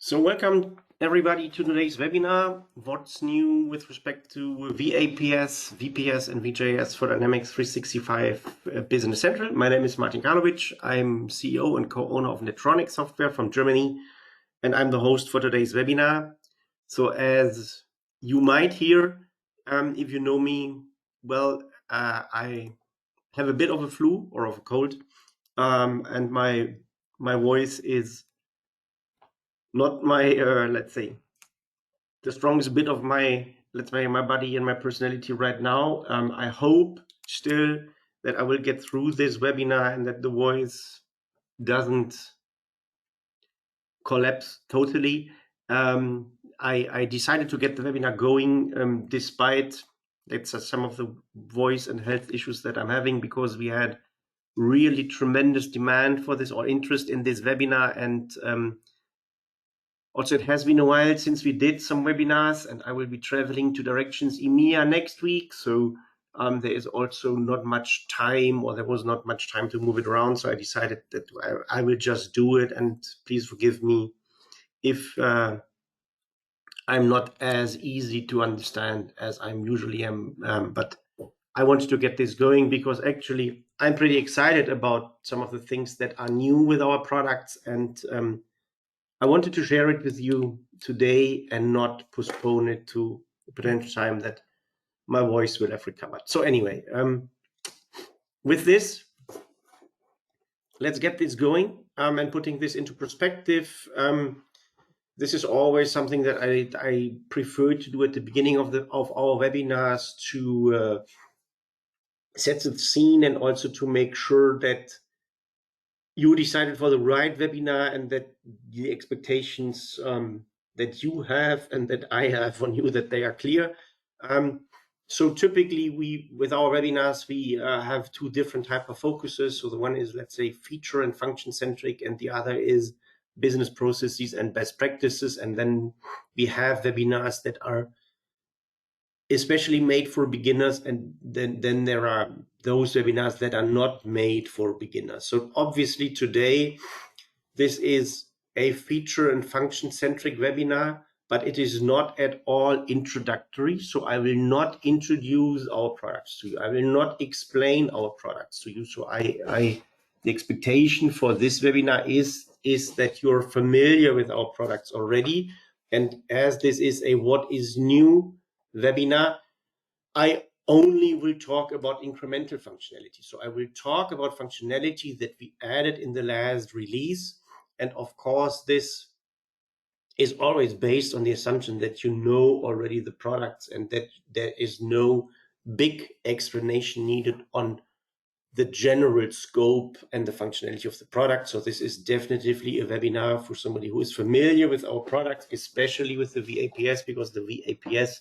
So welcome everybody to today's webinar. What's new with respect to VAPS, VPS and VJS for Dynamics 365 Business Central. My name is Martin Karlovic. I'm CEO and co-owner of NETRONIC software from Germany, and I'm the host for today's webinar. So as you might hear, if you know me well, I have a bit of a flu or of a cold, and my voice is not my, let's say, the strongest bit of my, let's say, my body and my personality right now. I hope still that I will get through this webinar and that the voice doesn't collapse totally. I decided to get the webinar going despite some of the voice and health issues that I'm having, because we had really tremendous demand for this or interest in this webinar. And also, it has been a while since we did some webinars, and I will be traveling to directions EMEA next week. So there is also not much time, or there was not much time to move it around. So I decided that I will just do it. And please forgive me if I'm not as easy to understand as I usually am. But I wanted to get this going because actually I'm pretty excited about some of the things that are new with our products, and I wanted to share it with you today and not postpone it to the potential time that my voice will have recovered. So anyway, with this, let's get this going and putting this into perspective. This is always something that I prefer to do at the beginning of our webinars to set the scene and also to make sure that you decided for the right webinar and that the expectations that you have and that I have on you, that they are clear. So typically with our webinars, we have two different type of focuses. So the one is, let's say, feature and function centric, and the other is business processes and best practices. And then we have webinars that are especially made for beginners, and then there are those webinars that are not made for beginners. So obviously today this is a feature and function centric webinar, but it is not at all introductory. So I will not introduce our products to you. I will not explain our products to you. So the expectation for this webinar is that you're familiar with our products already. And as this is a what is new webinar, I only will talk about incremental functionality. So I will talk about functionality that we added in the last release. And of course, this is always based on the assumption that you know already the products and that there is no big explanation needed on the general scope and the functionality of the product. So this is definitely a webinar for somebody who is familiar with our products, especially with the VAPS, because the VAPS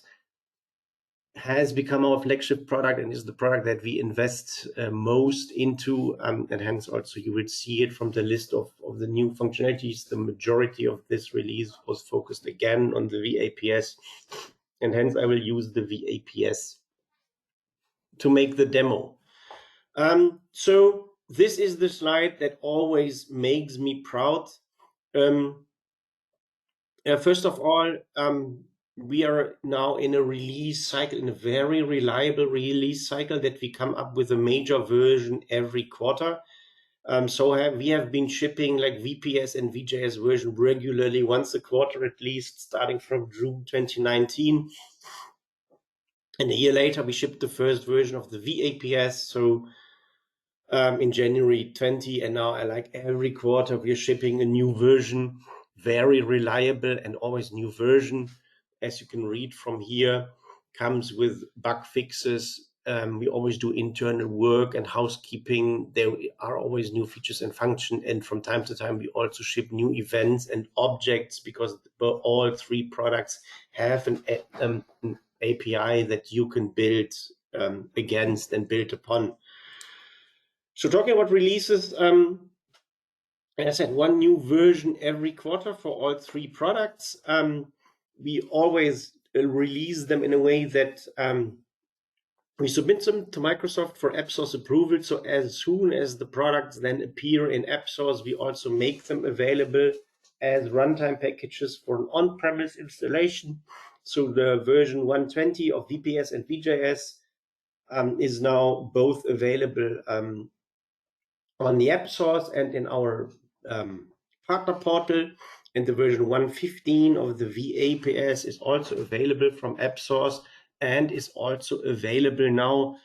has become our flagship product and is the product that we invest most into, and hence also you will see it from the list of the new functionalities. The majority of this release was focused again on the VAPS, and hence I will use the VAPS to make the demo. So this is the slide that always makes me proud. First of all, we are now in a release cycle, in a very reliable release cycle, that we come up with a major version every quarter. So we have been shipping like VPS and VJS version regularly, once a quarter at least, starting from June 2019. And a year later, we shipped the first version of the VAPS. So in January 20, and now every quarter we're shipping a new version, very reliable and always new version. As you can read from here, comes with bug fixes. We always do internal work and housekeeping. There are always new features and function. And from time to time, we also ship new events and objects, because all three products have an API that you can build against and build upon. So talking about releases, as I said, one new version every quarter for all three products. We always release them in a way that we submit them to Microsoft for App Source approval. So as soon as the products then appear in App Source, we also make them available as runtime packages for an on-premise installation. So the version 120 of VPS and VJS is now both available on the app source and in our partner portal. And the version 115 of the VAPS is also available from app source and is also available now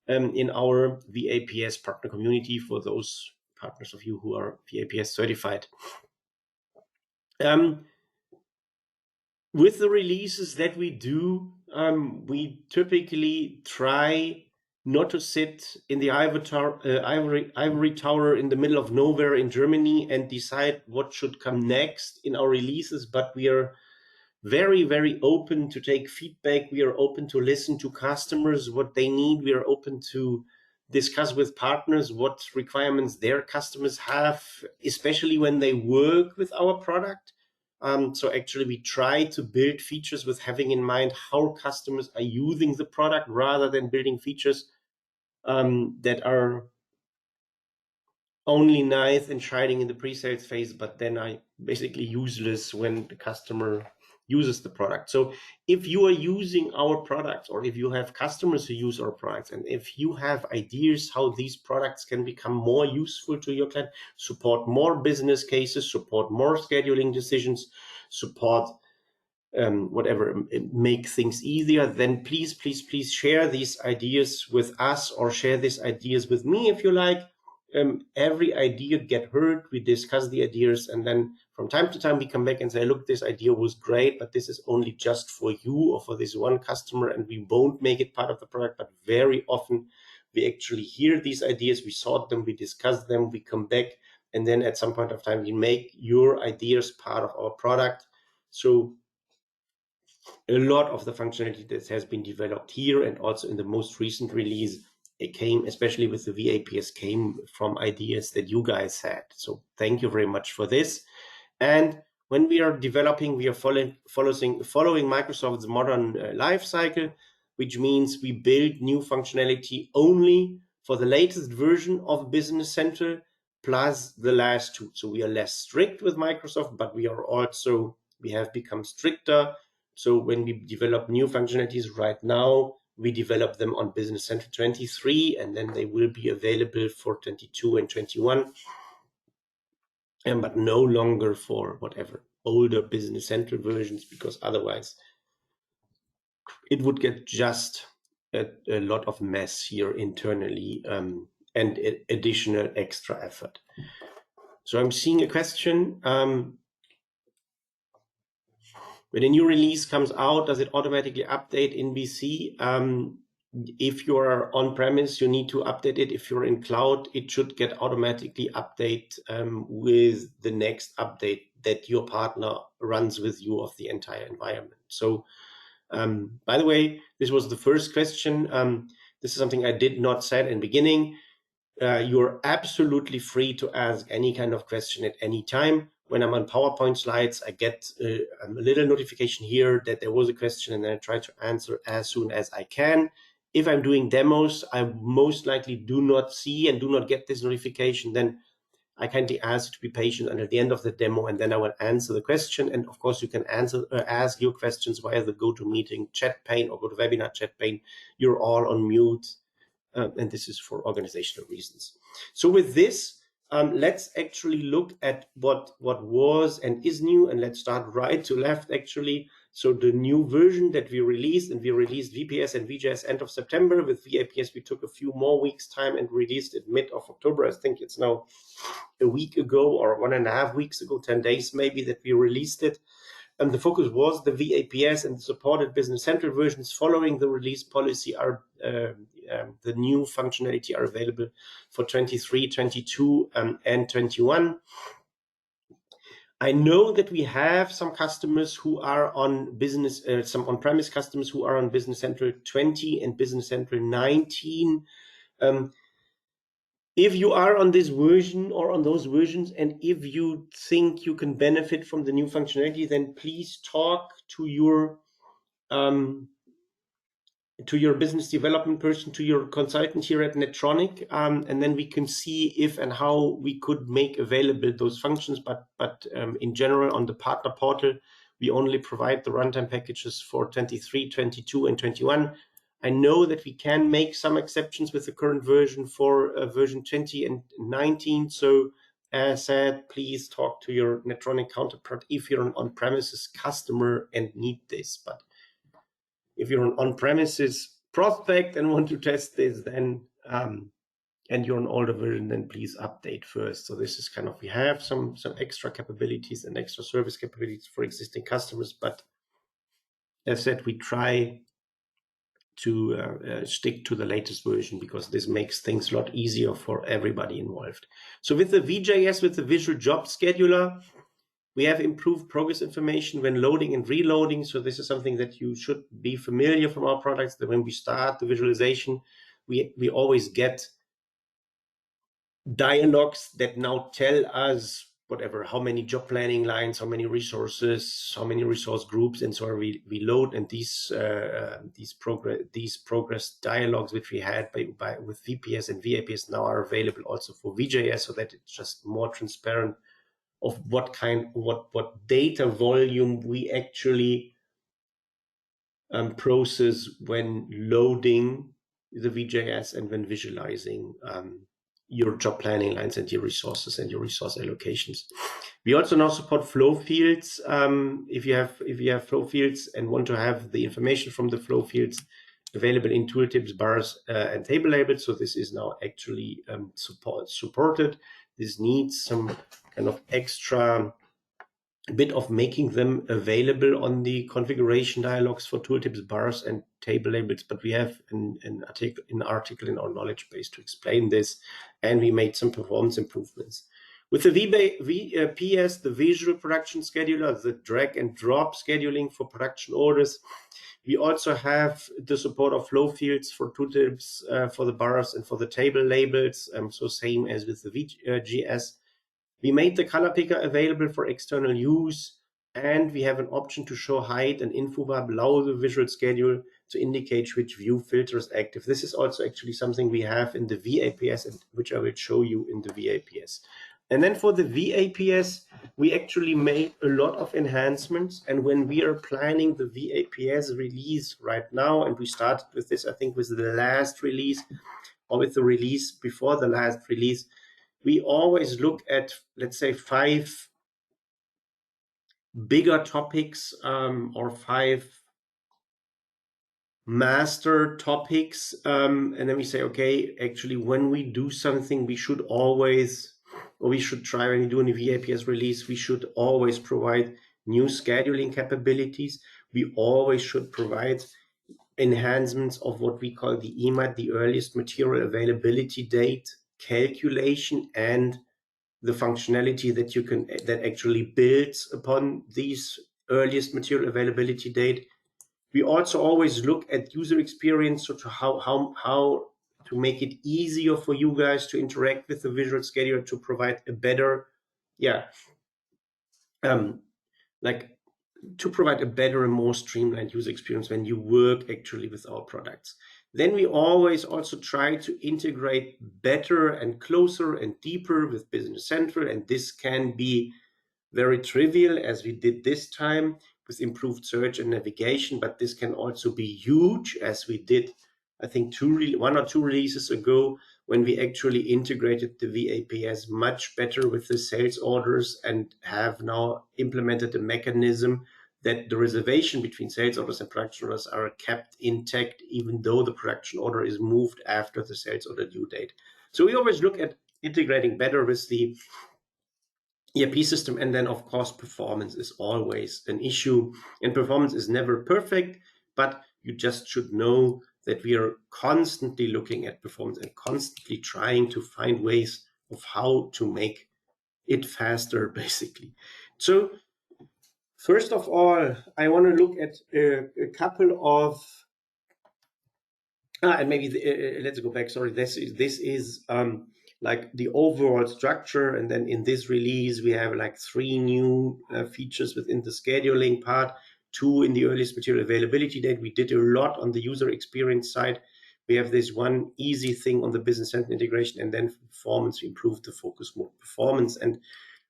in our VAPS partner community for those partners of you who are VAPS certified. With the releases that we do, we typically try not to sit in the ivory tower in the middle of nowhere in Germany and decide what should come next in our releases, but we are very, very open to take feedback. We are open to listen to customers, what they need. We are open to discuss with partners what requirements their customers have, especially when they work with our product. So actually we try to build features with having in mind how customers are using the product rather than building features that are only nice and shining in the pre-sales phase, but then are basically useless when the customer uses the product. So if you are using our products, or if you have customers who use our products, and if you have ideas how these products can become more useful to your client, support more business cases, support more scheduling decisions, support whatever, make things easier, then please, please, please share these ideas with us, or share these ideas with me if you like. Every idea get heard, we discuss the ideas, and then from time to time we come back and say, look, this idea was great, but this is only just for you or for this one customer, and we won't make it part of the product. But very often we actually hear these ideas, we sort them, we discuss them, we come back, and then at some point of time we make your ideas part of our product. So a lot of the functionality that has been developed here and also in the most recent release, it came, especially with the VAPS, came from ideas that you guys had. So thank you very much for this. And when we are developing, we are following Microsoft's modern life cycle, which means we build new functionality only for the latest version of Business Central plus the last two. So we are less strict with Microsoft, but we have become stricter. So when we develop new functionalities right now, we develop them on Business Central 23, and then they will be available for 22 and 21, but no longer for whatever older Business Central versions, because otherwise it would get just a lot of mess here internally and additional extra effort. So I'm seeing a question. When a new release comes out, does it automatically update in BC? If you're on-premise, you need to update it. If you're in cloud, it should get automatically update with the next update that your partner runs with you of the entire environment. So, by the way, this was the first question. This is something I did not say in the beginning. You're absolutely free to ask any kind of question at any time. When I'm on PowerPoint slides, I get a little notification here that there was a question, and then I try to answer as soon as I can. If I'm doing demos, I most likely do not see and do not get this notification. Then I kindly ask you to be patient until the end of the demo, and then I will answer the question. And of course, you can ask your questions via the GoToMeeting chat pane or GoToWebinar chat pane. You're all on mute, and this is for organizational reasons. So with this, let's actually look at what was and is new, and let's start right to left actually. So the new version that we released, and we released VPS and VJS end of September. With VAPS, we took a few more weeks time and released it mid of October. I think it's now a week ago or 1.5 weeks ago, 10 days maybe, that we released it. And the focus was the VAPS and the supported Business Central versions. Following the release policy, are the new functionality are available for 23, 22, and 21. I know that we have some customers who are on business, some on-premise customers who are on Business Central 20 and Business Central 19. If you are on this version or on those versions, and if you think you can benefit from the new functionality, then please talk to your to your business development person, to your consultant here at NETRONIC, and then we can see if and how we could make available those functions. But in general, on the partner portal, we only provide the runtime packages for 23, 22, and 21. I know that we can make some exceptions with the current version for version 20 and 19. So as said, please talk to your NETRONIC counterpart if you're an on-premises customer and need this. But if you're an on-premises prospect and want to test this, then and you're an older version, then please update first. So this is kind of, we have some extra capabilities and extra service capabilities for existing customers, but as said, we try to stick to the latest version because this makes things a lot easier for everybody involved. So with the VJS, with the Visual Job Scheduler, we have improved progress information when loading and reloading. So this is something that you should be familiar from our products, that when we start the visualization, we always get dialogues that now tell us whatever, how many job planning lines, how many resources, how many resource groups, and so we load. And these progress dialogues which we had with VPS and VAPS now are available also for VJS, so that it's just more transparent of what data volume we actually process when loading the VJS and when visualizing your job planning lines and your resources and your resource allocations. We also now support flow fields. If you have flow fields and want to have the information from the flow fields available in tooltips, bars, and table labels, so this is now actually supported. This needs some kind of extra bit of making them available on the configuration dialogues for tooltips, bars, and table labels, but we have an article in our knowledge base to explain this, and we made some performance improvements. With the VPS, the Visual Production Scheduler, the drag and drop scheduling for production orders, we also have the support of flow fields for tooltips, for the bars, and for the table labels, so same as with the VJS. We made the color picker available for external use, and we have an option to show height and info bar below the visual schedule to indicate which view filter is active. This is also actually something we have in the VAPS, and which I will show you in the VAPS. And then for the VAPS, we actually made a lot of enhancements. And when we are planning the VAPS release right now, and we started with this, I think, with the last release or with the release before the last release, we always look at, let's say, 5 bigger topics or 5 master topics. And then we say, okay, actually, when we do something, we should always, or we should try, when we do a VAPS release, we should always provide new scheduling capabilities. We always should provide enhancements of what we call the EMAT, the earliest material availability date calculation, and the functionality that actually builds upon these earliest material availability date. We also always look at user experience, so to how to make it easier for you guys to interact with the visual scheduler to provide a better, to provide a better and more streamlined user experience when you work actually with our products. Then we always also try to integrate better and closer and deeper with Business Central, and this can be very trivial, as we did this time with improved search and navigation, but this can also be huge, as we did, I think, 1 or 2 releases ago, when we actually integrated the VAPS much better with the sales orders and have now implemented a mechanism that the reservation between sales orders and production orders are kept intact, even though the production order is moved after the sales order due date. So we always look at integrating better with the ERP system, and then of course performance is always an issue, and performance is never perfect, but you just should know that we are constantly looking at performance and constantly trying to find ways of how to make it faster, basically. So first of all, I want to look at a couple of, and maybe let's go back. Sorry, this is like the overall structure, and then in this release we have like 3 new features within the scheduling part. 2 in the earliest material availability date. We did a lot on the user experience side. We have this one easy thing on the business center integration, and then performance, we improved the focus mode performance. And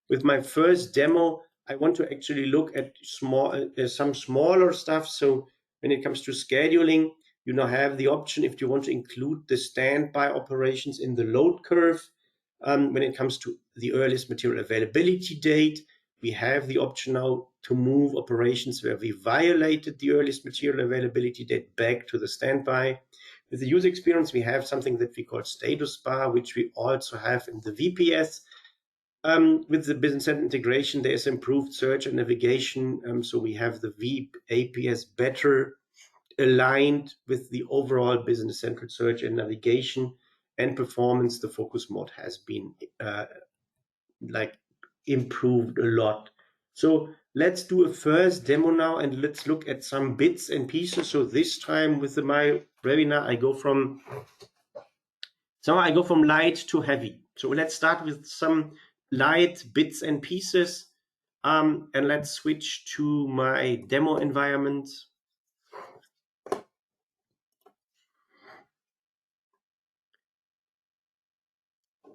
with my first demo, I want to actually look at some smaller stuff. So when it comes to scheduling, you now have the option if you want to include the standby operations in the load curve. When it comes to the earliest material availability date, we have the option now to move operations where we violated the earliest material availability date back to the standby. With the user experience, we have something that we call status bar, which we also have in the VPS. With the business center integration, there's improved search and navigation. So we have the VAPS better aligned with the overall business central search and navigation and performance. The focus mode has been improved a lot. So let's do a first demo now, and let's look at some bits and pieces. So this time with my webinar, I go from light to heavy. So let's start with some light bits and pieces, and let's switch to my demo environment.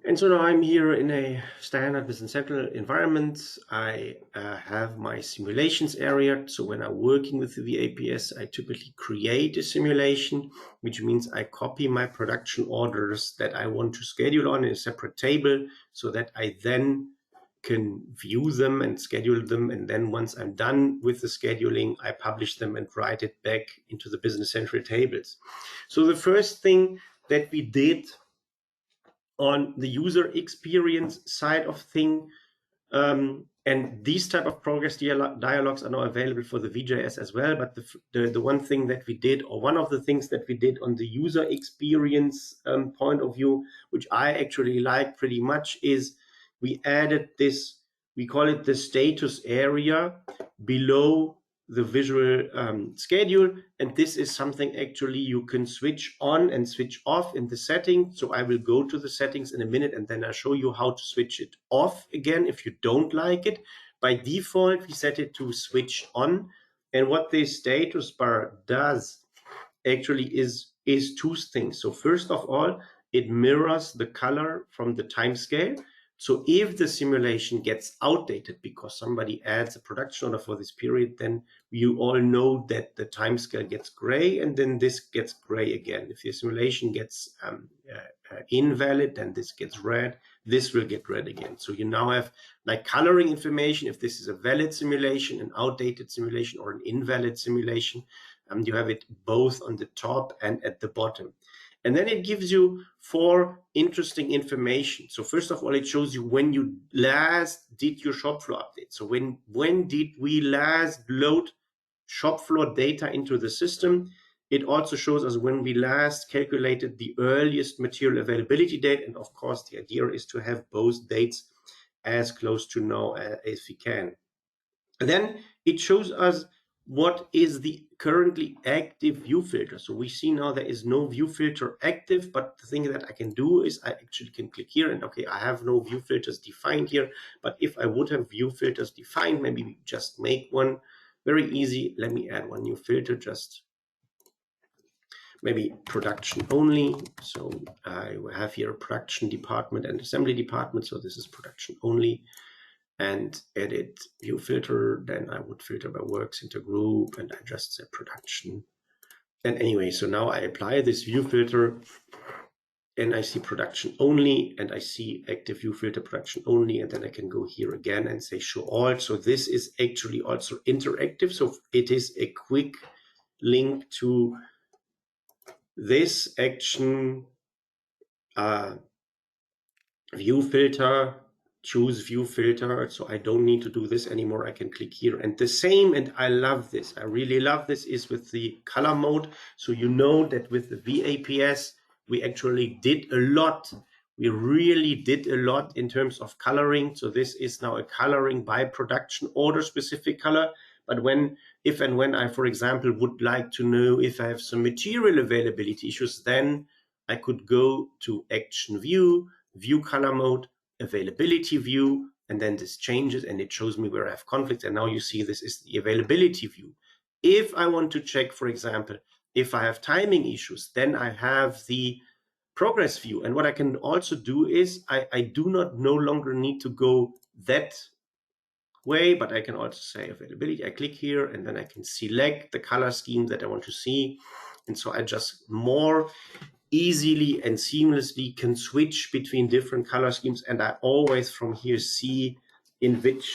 And so now I'm here in a standard business central environment. I have my simulations area. So when I'm working with the VAPS, I typically create a simulation, which means I copy my production orders that I want to schedule on in a separate table so that I then can view them and schedule them. And then once I'm done with the scheduling, I publish them and write it back into the business central tables. So the first thing that we did on the user experience side of thing, and these type of progress dialogues are now available for the VJS as well. But the one thing that we did, or one of the things that we did on the user experience point of view, which I actually like pretty much, is we added this, we call it the status area below the visual schedule. And this is something actually you can switch on and switch off in the settings. So I will go to the settings in a minute, and then I'll show you how to switch it off again if you don't like it. By default, we set it to switch on. And what this status bar does actually is two things. So first of all, it mirrors the color from the time scale. So if the simulation gets outdated because somebody adds a production order for this period, then you all know that the timescale gets gray, and then this gets gray again. If the simulation gets invalid, then this gets red. This will get red again. So you now have like coloring information. If this is a valid simulation, an outdated simulation, or an invalid simulation, you have it both on the top and at the bottom. And then it gives you 4 interesting information. So first of all, it shows you when you last did your shop floor update. So when did we last load shop floor data into the system? It also shows us when we last calculated the earliest material availability date. And of course, the idea is to have both dates as close to now as we can. And then it shows us what is the currently active view filter. So we see now there is no view filter active, but the thing that I can do is I actually can click here and okay, I have no view filters defined here, but if I would have view filters defined, maybe we just make one. Very easy. Let me add one new filter, just maybe production only. So I have here a production department and assembly department. So this is production only. And edit view filter, then I would filter by works into group, and I just said production. And anyway, so now I apply this view filter, and I see production only, and I see active view filter production only, and then I can go here again and say show all. So this is actually also interactive. So it is a quick link to this action, view filter, choose view filter. So I don't need to do this anymore. I can click here, and the same, and I love this, I really love this, is with the color mode. So you know that with the VAPS, we actually did a lot. We really did a lot in terms of coloring. So this is now a coloring by production order specific color. But if and when I, for example, would like to know if I have some material availability issues, then I could go to action view, view color mode, availability view, and then this changes and it shows me where I have conflicts. And now you see this is the availability view. If I want to check, for example, if I have timing issues, then I have the progress view. And what I can also do is I do not no longer need to go that way, but I can also say availability. I click here and then I can select the color scheme that I want to see. And so I just more easily and seamlessly can switch between different color schemes. And I always from here see in which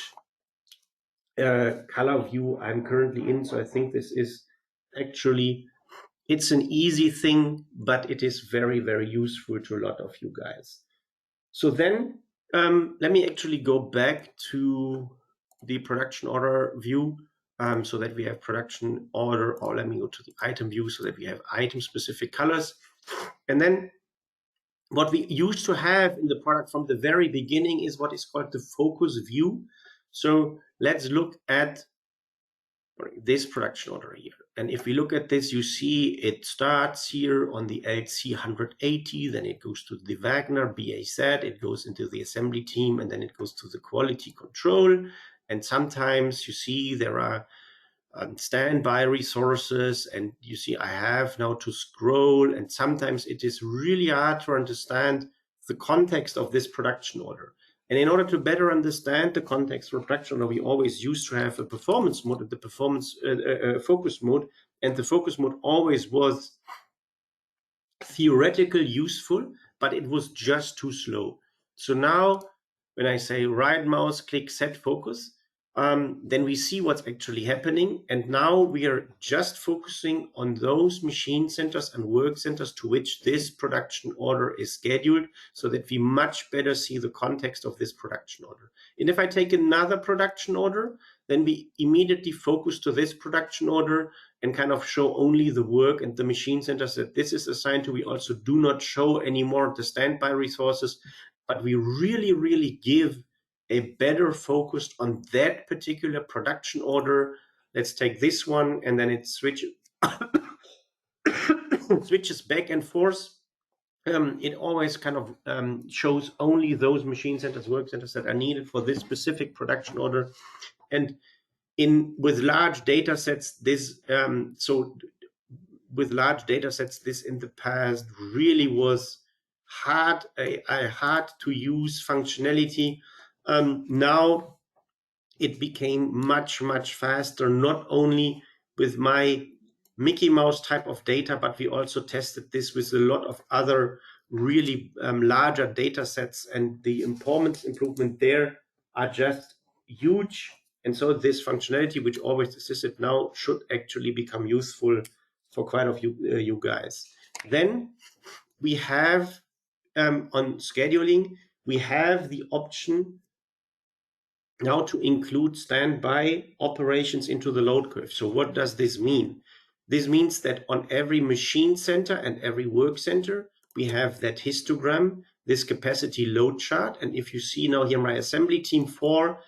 color view I'm currently in. So I think this is actually, it's an easy thing, but it is very, very useful to a lot of you guys. So then let me actually go back to the production order view so that we have production order, or let me go to the item view so that we have item specific colors. And then what we used to have in the product from the very beginning is what is called the focus view. So let's look at this production order here. And if we look at this, you see it starts here on the LC 180, then it goes to the Wagner BAZ, it goes into the assembly team, and then it goes to the quality control. And sometimes you see there are standby resources, and you see I have now to scroll, and sometimes it is really hard to understand the context of this production order. And in order to better understand the context for production order, we always used to have a performance mode, the performance focus mode, and the focus mode always was theoretically useful, but it was just too slow. So now when I say right mouse click set focus, then we see what's actually happening. And now we are just focusing on those machine centers and work centers to which this production order is scheduled, so that we much better see the context of this production order. And if I take another production order, then we immediately focus to this production order and kind of show only the work and the machine centers that this is assigned to. We also do not show anymore the standby resources, but we really, really give a better focus on that particular production order. Let's take this one, and then it switches back and forth. It always kind of shows only those machine centers, work centers that are needed for this specific production order. And with large data sets, this with large data sets, this in the past really was hard to use functionality. Now it became much faster, not only with my Mickey Mouse type of data, but we also tested this with a lot of other really larger data sets, and the performance improvement there are just huge. And so this functionality, which always existed now, should actually become useful for quite a few you guys. Then we have on scheduling, we have the option now to include standby operations into the load curve. So what does this mean? This means that on every machine center and every work center, we have that histogram, this capacity load chart. And if you see now here, my assembly team 4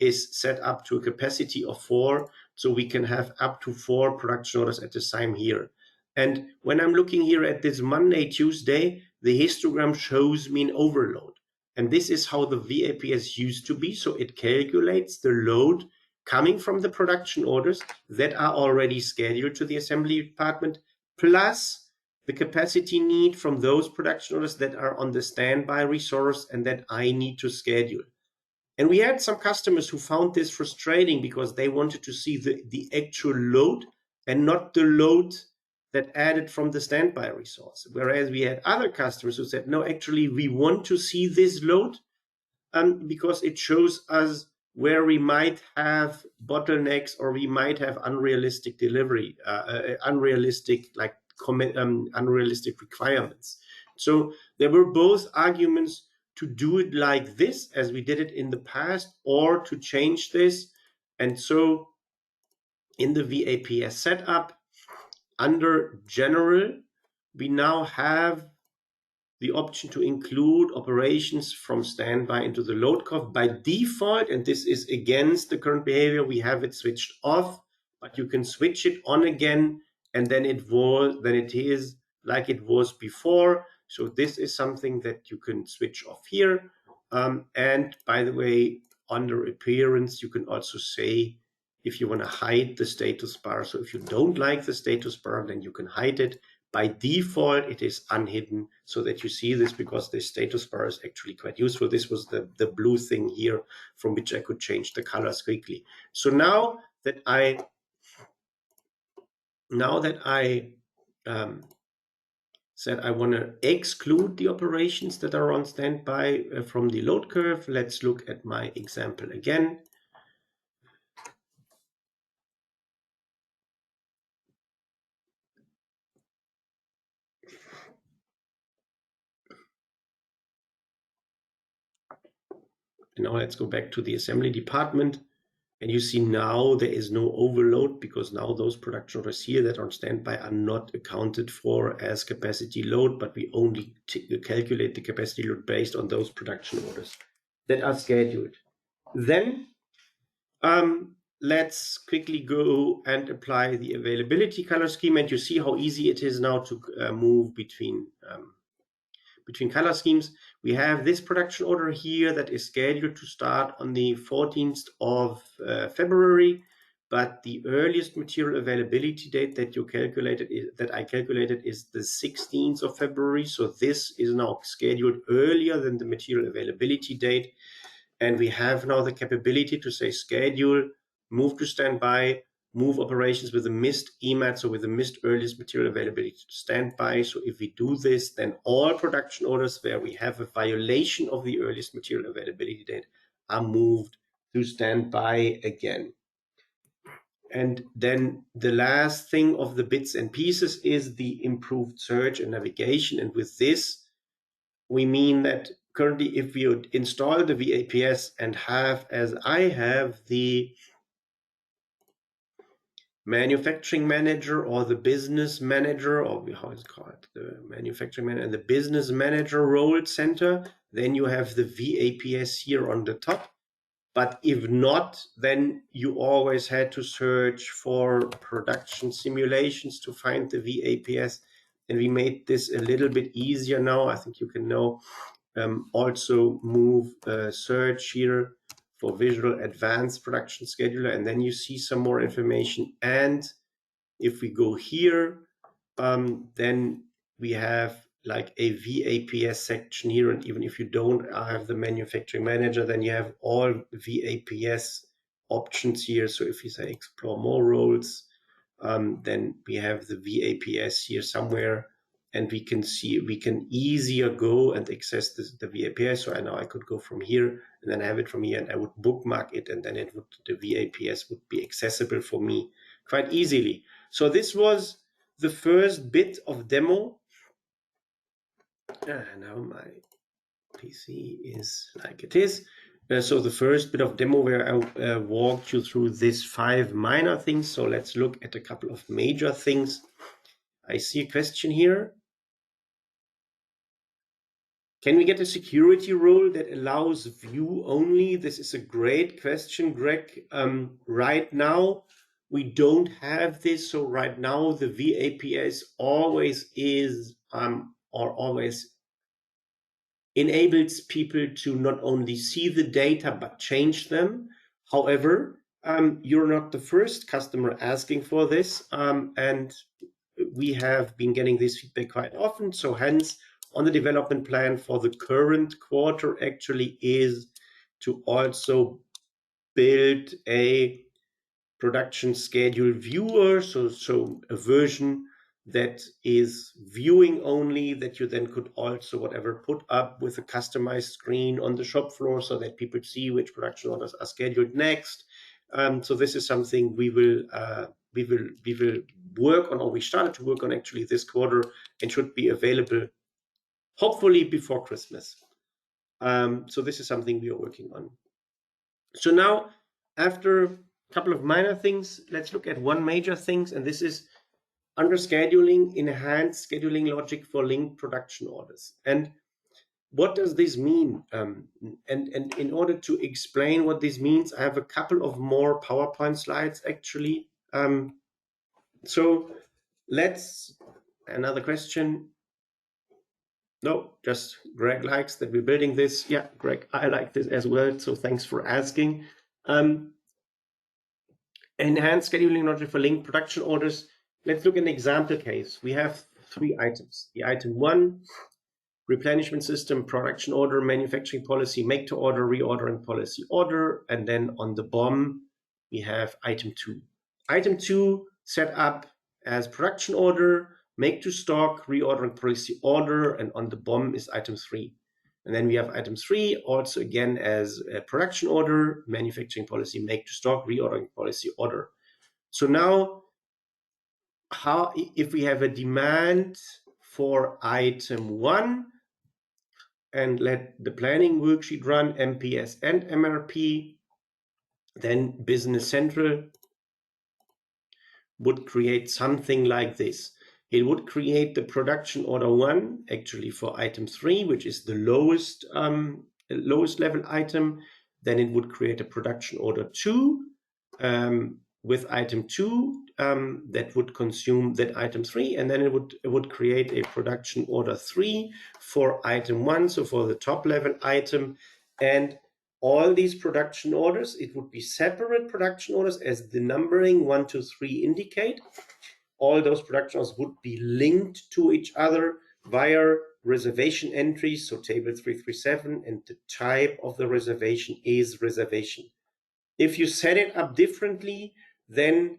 is set up to a capacity of 4. So we can have up to 4 production orders at the time here. And when I'm looking here at this Monday, Tuesday, the histogram shows me an overload. And this is how the VAPS used to be. So it calculates the load coming from the production orders that are already scheduled to the assembly department, plus the capacity need from those production orders that are on the standby resource and that I need to schedule. And we had some customers who found this frustrating because they wanted to see the actual load and not the load that added from the standby resource. Whereas we had other customers who said, no, actually, we want to see this load because it shows us where we might have bottlenecks or we might have unrealistic delivery, unrealistic requirements. So there were both arguments to do it like this, as we did it in the past, or to change this. And so in the VAPS setup, under general, we now have the option to include operations from standby into the load curve by default. And this is against the current behavior. We have it switched off, but you can switch it on again, and then it is like it was before. So this is something that you can switch off here. And by the way, under appearance, you can also say if you want to hide the status bar. So if you don't like the status bar, then you can hide it. By default, it is unhidden so that you see this, because the status bar is actually quite useful. This was the blue thing here from which I could change the colors quickly. So now that I said I want to exclude the operations that are on standby from the load curve, let's look at my example again. Now let's go back to the assembly department, and you see now there is no overload, because now those production orders here that are on standby are not accounted for as capacity load, but we only calculate the capacity load based on those production orders that are scheduled. Then let's quickly go and apply the availability color scheme, and you see how easy it is now to move between color schemes. We have this production order here that is scheduled to start on the 14th of February, but the earliest material availability date that I calculated is the 16th of February. So this is now scheduled earlier than the material availability date. And we have now the capability to say schedule, move to standby, move operations with a missed EMAT, so with a missed earliest material availability to standby. So if we do this, then all production orders where we have a violation of the earliest material availability date are moved to standby again. And then the last thing of the bits and pieces is the improved search and navigation. And with this, we mean that currently, if we would install the VAPS and have, as I have, the manufacturing manager or the business manager, or how is it called, the manufacturing manager and the business manager role center, then you have the VAPS here on the top. But if not, then you always had to search for production simulations to find the VAPS. And we made this a little bit easier now. I think you can know also move search here for Visual Advanced Production Scheduler, and then you see some more information. And if we go here, then we have like a VAPS section here, and even if you don't have the manufacturing manager, then you have all VAPS options here. So if you say explore more roles, then we have the VAPS here somewhere, and we can see, we can easier go and access the VAPS. So I could go from here and then have it from here, and I would bookmark it, and then the VAPS would be accessible for me quite easily. So this was the first bit of demo. Now my PC is like it is. So the first bit of demo where I walked you through these 5 minor things. So let's look at a couple of major things. I see a question here. Can we get a security role that allows view only? This is a great question, Greg. Right now, we don't have this. So right now, the VAPS always is, or always enables people to not only see the data, but change them. However, you're not the first customer asking for this. And we have been getting this feedback quite often. So hence, on the development plan for the current quarter actually is to also build a production schedule viewer, so a version that is viewing only, that you then could also put up with a customized screen on the shop floor so that people see which production orders are scheduled next. So this is something we will work on, or we started to work on actually this quarter, and should be available hopefully before Christmas. So this is something we are working on. So now, after a couple of minor things, let's look at one major thing, and this is under scheduling, enhanced scheduling logic for linked production orders. And what does this mean? And in order to explain what this means, I have a couple of more PowerPoint slides actually. So let's, another question. No, just Greg likes that we're building this. Yeah, Greg, I like this as well. So thanks for asking. And enhanced scheduling logic for linked production orders. Let's look at an example case. We have 3 items. The item 1, replenishment system, production order, manufacturing policy, make to order, reordering policy order. And then on the BOM, we have item 2. Item 2 set up as production order, make to stock, reordering policy order, and on the BOM is item 3. And then we have item 3 also again as a production order, manufacturing policy, make to stock, reordering policy order. So now, how if we have a demand for item 1 and let the planning worksheet run MPS and MRP, then Business Central would create something like this. It would create the production order 1 actually for item 3, which is the lowest level item. Then it would create a production order 2 with item 2 that would consume that item 3, and then it would create a production order 3 for item 1, so for the top level item. And all these production orders, it would be separate production orders as the numbering 1 to 3 indicate. All those production orders would be linked to each other via reservation entries, so table 337, and the type of the reservation is reservation. If you set it up differently, then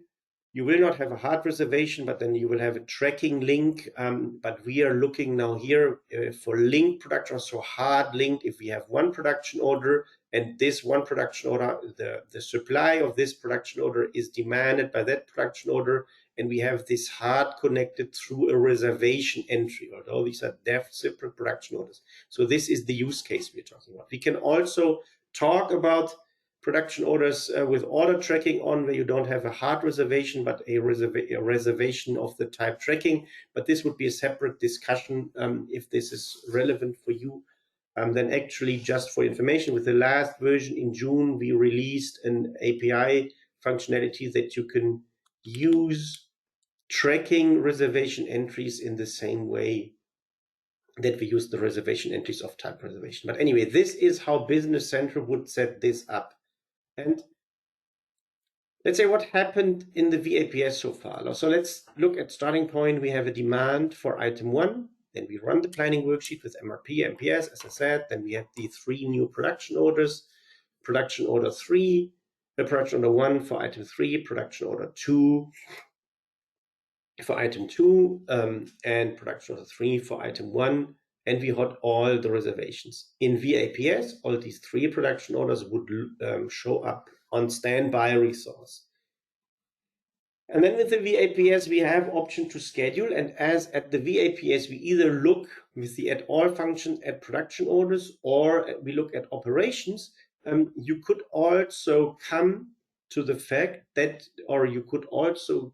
you will not have a hard reservation, but then you will have a tracking link. But we are looking now here for linked production, so hard linked. If we have one production order and this one production order, the supply of this production order is demanded by that production order, and we have this hard connected through a reservation entry, although these are separate production orders. So this is the use case we're talking about. We can also talk about production orders with order tracking on, where you don't have a hard reservation, but a reservation of the type tracking. But this would be a separate discussion if this is relevant for you. Then actually, just for information, with the last version in June, we released an API functionality that you can use tracking reservation entries in the same way that we use the reservation entries of type reservation. But anyway, this is how Business Central would set this up. And let's say what happened in the VAPS so far. So let's look at starting point. We have a demand for item 1. Then we run the planning worksheet with MRP, MPS, as I said. Then we have the 3 new production orders. Production order 3, production order 1 for item 3, production order 2 for item 2, and production order 3 for item 1. And we had all the reservations. In VAPS, all these 3 production orders would show up on standby resource. And then with the VAPS, we have option to schedule. And as at the VAPS, we either look with the at all function at production orders, or we look at operations. You could also come to the fact that, or you could also,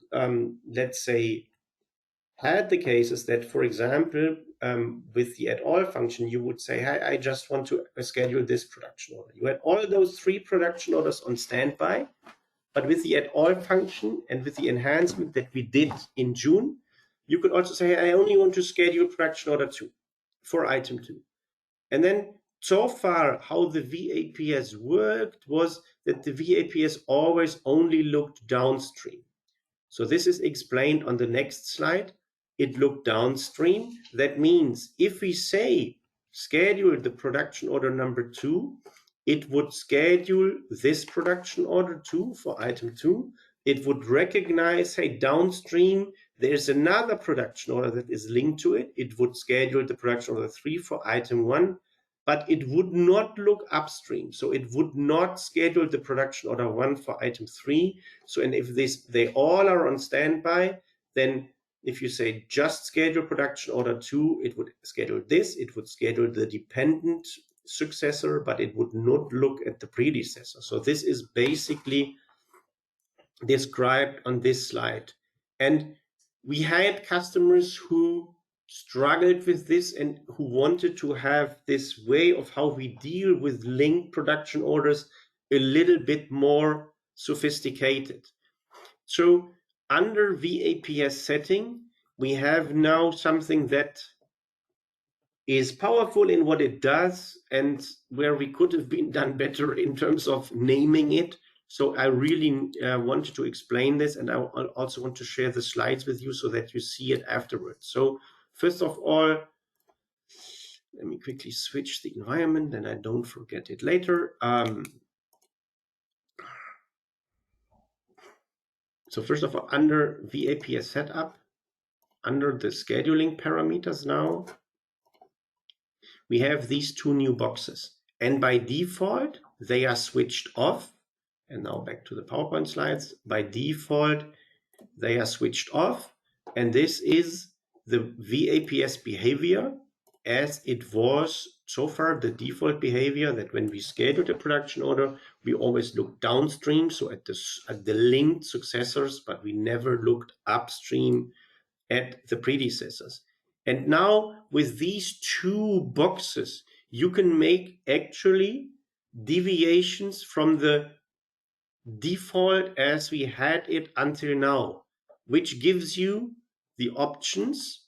let's say, had the cases that, for example, with the at all function, you would say, hey, I just want to schedule this production order. You had all those 3 production orders on standby, but with the at all function and with the enhancement that we did in June, you could also say, I only want to schedule production order 2 for item 2. And then so far, how the VAPS worked was that the VAPS always only looked downstream. So this is explained on the next slide. It looked downstream. That means if we say schedule the production order number 2, it would schedule this production order 2 for item 2. It would recognize, hey, downstream, there's another production order that is linked to it. It would schedule the production order 3 for item 1, but it would not look upstream. So it would not schedule the production order 1 for item 3. So, and if they all are on standby, then if you say just schedule production order 2, it would schedule this, it would schedule the dependent successor, but it would not look at the predecessor. So this is basically described on this slide. And we had customers who struggled with this and who wanted to have this way of how we deal with linked production orders a little bit more sophisticated. So under VAPS setting, we have now something that is powerful in what it does and where we could have been done better in terms of naming it. So I really wanted to explain this, and I also want to share the slides with you so that you see it afterwards. So first of all, let me quickly switch the environment and I don't forget it later. So first of all, under VAPS setup, under the scheduling parameters now, we have these two new boxes. And by default, they are switched off. And now back to the PowerPoint slides. By default, they are switched off. And this is the VAPS behavior as it was so far the default behavior, that when we scheduled a production order, we always looked downstream, so at the linked successors, but we never looked upstream at the predecessors. And now with these two boxes, you can make actually deviations from the default as we had it until now, which gives you the options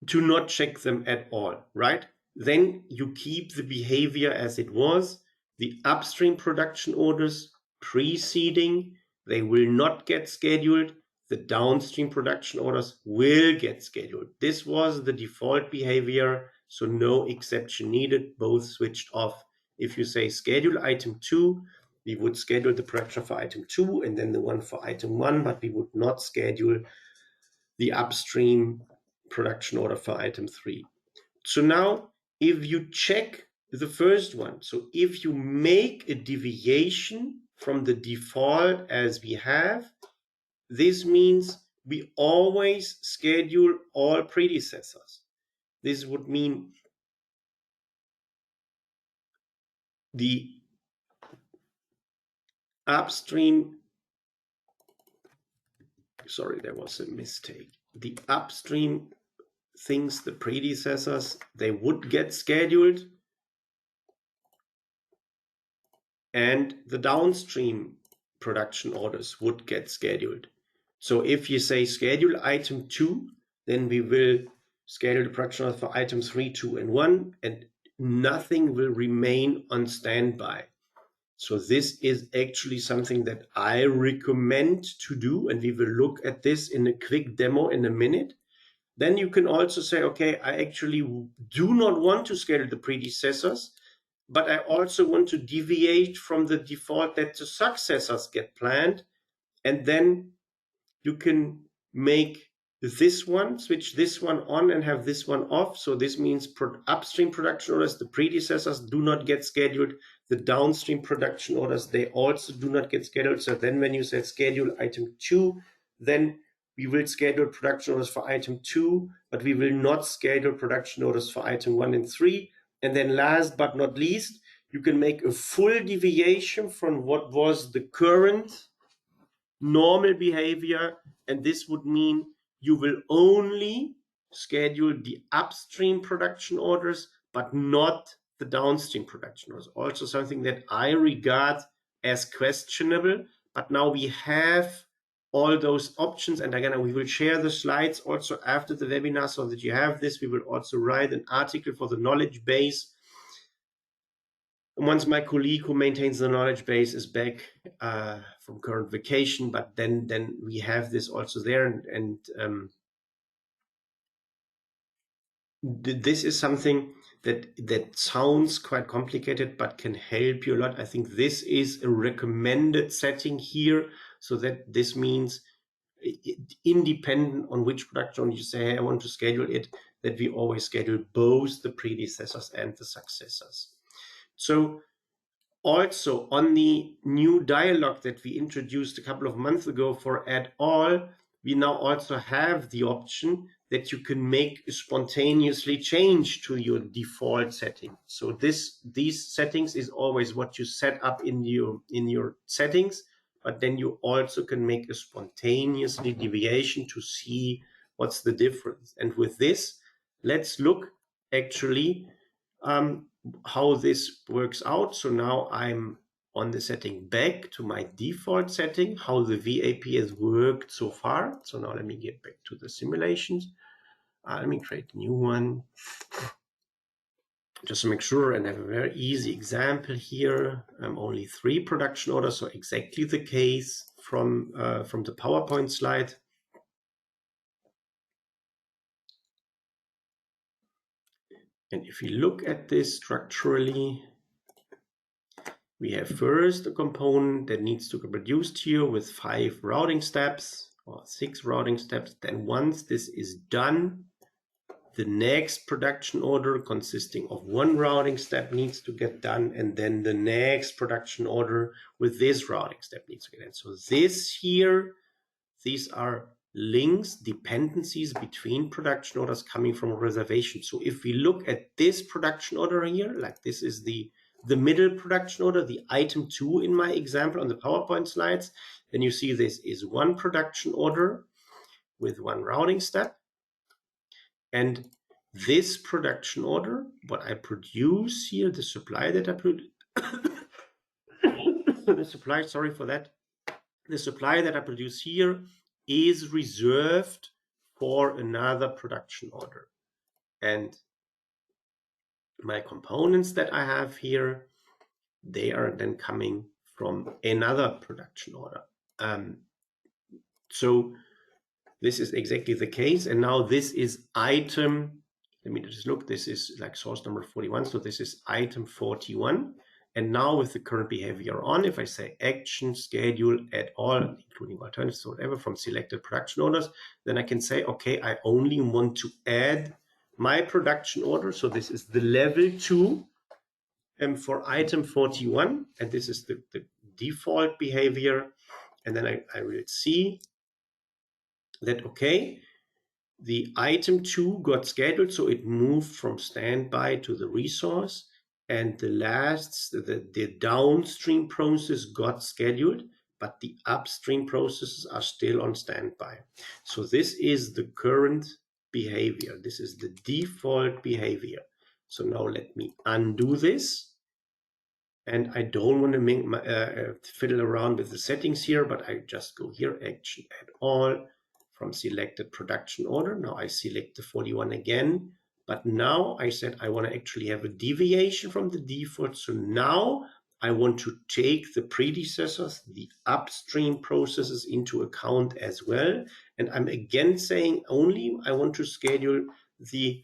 to not check them at all, right? Then you keep the behavior as it was. The upstream production orders preceding, they will not get scheduled. The downstream production orders will get scheduled. This was the default behavior, so no exception needed, both switched off. If you say schedule item 2, we would schedule the production for item 2 and then the one for item 1, but we would not schedule the upstream production order for item 3. So now if you check the first one, so if you make a deviation from the default as we have, this means we always schedule all predecessors. This would mean the upstream, sorry, there was a mistake. The upstream things, the predecessors, they would get scheduled, and the downstream production orders would get scheduled. So if you say schedule item 2, then we will schedule the production order for item 3, 2, and 1, and nothing will remain on standby. So this is actually something that I recommend to do, and we will look at this in a quick demo in a minute. Then you can also say, okay, I actually do not want to schedule the predecessors, but I also want to deviate from the default that the successors get planned. And then you can make this one, switch this one on and have this one off. So this means upstream production orders, the predecessors do not get scheduled. The downstream production orders, they also do not get scheduled. So then when you say schedule item 2, then we will schedule production orders for item 2, but we will not schedule production orders for item 1 and 3. And then last but not least, you can make a full deviation from what was the current normal behavior, and this would mean you will only schedule the upstream production orders, but not the downstream production orders. Also something that I regard as questionable, but now we have all those options, and again, we will share the slides also after the webinar so that you have this. We will also write an article for the knowledge base. Once my colleague who maintains the knowledge base is back from current vacation, but then we have this also there, and this is something that sounds quite complicated but can help you a lot. I think this is a recommended setting here, so that this means independent on which production you say, hey, I want to schedule it, that we always schedule both the predecessors and the successors. So also on the new dialog that we introduced a couple of months ago for add all, we now also have the option that you can make a spontaneously change to your default setting. So these settings is always what you set up in your settings, but then you also can make a spontaneously deviation to see what's the difference. And with this, let's look actually how this works out. So now I'm on the setting back to my default setting, how the VAP has worked so far. So now let me get back to the simulations. Let me create a new one. just to make sure, and I have a very easy example here. Only 3 production orders, so exactly the case from the PowerPoint slide. And if you look at this structurally, we have first a component that needs to be produced here with 5 routing steps or 6 routing steps. Then once this is done, the next production order consisting of 1 routing step needs to get done, and then the next production order with this routing step needs to get done. So this here, these are links, dependencies between production orders coming from a reservation. So if we look at this production order here, like this is the middle production order, the item 2 in my example on the PowerPoint slides, then you see this is 1 production order with 1 routing step. And this production order, what I produce here, the supply that I produce, the supply, sorry for that, the supply that I produce here is reserved for another production order. And my components that I have here, they are then coming from another production order. So this is exactly the case. And now this is item, let me just look, this is like source number 41. So this is item 41. And now with the current behavior on, if I say action, schedule, add all, including alternatives or whatever from selected production orders, then I can say, okay, I only want to add my production order. So this is the level 2 for item 41. And this is the default behavior. And then I will see that, okay, the item 2 got scheduled, so it moved from standby to the resource, and the downstream process got scheduled, but the upstream processes are still on standby. So this is the current behavior. This is the default behavior. So now let me undo this. And I don't want to fiddle around with the settings here, but I just go here, action, add all, from selected production order. Now I select the 41 again, but now I said I want to actually have a deviation from the default. So now I want to take the predecessors, the upstream processes into account as well. And I'm again saying only I want to schedule the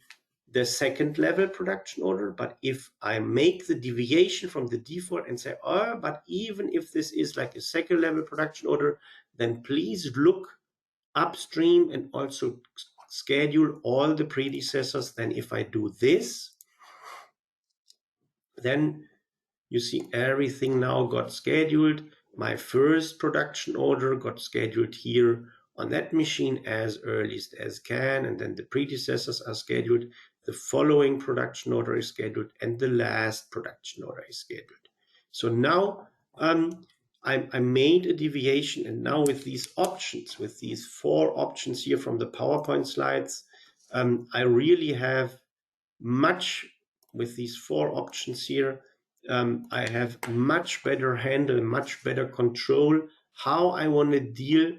second level production order. But if I make the deviation from the default and say, oh, but even if this is like a second level production order, then please look upstream and also schedule all the predecessors. Then if I do this, then you see everything now got scheduled. My first production order got scheduled here on that machine as earliest as can, and then the predecessors are scheduled. The following production order is scheduled, and the last production order is scheduled. So now I made a deviation, and now with these options, with these 4 options here from the PowerPoint slides, I really have much, with these 4 options here, I have much better handle, much better control how I want to deal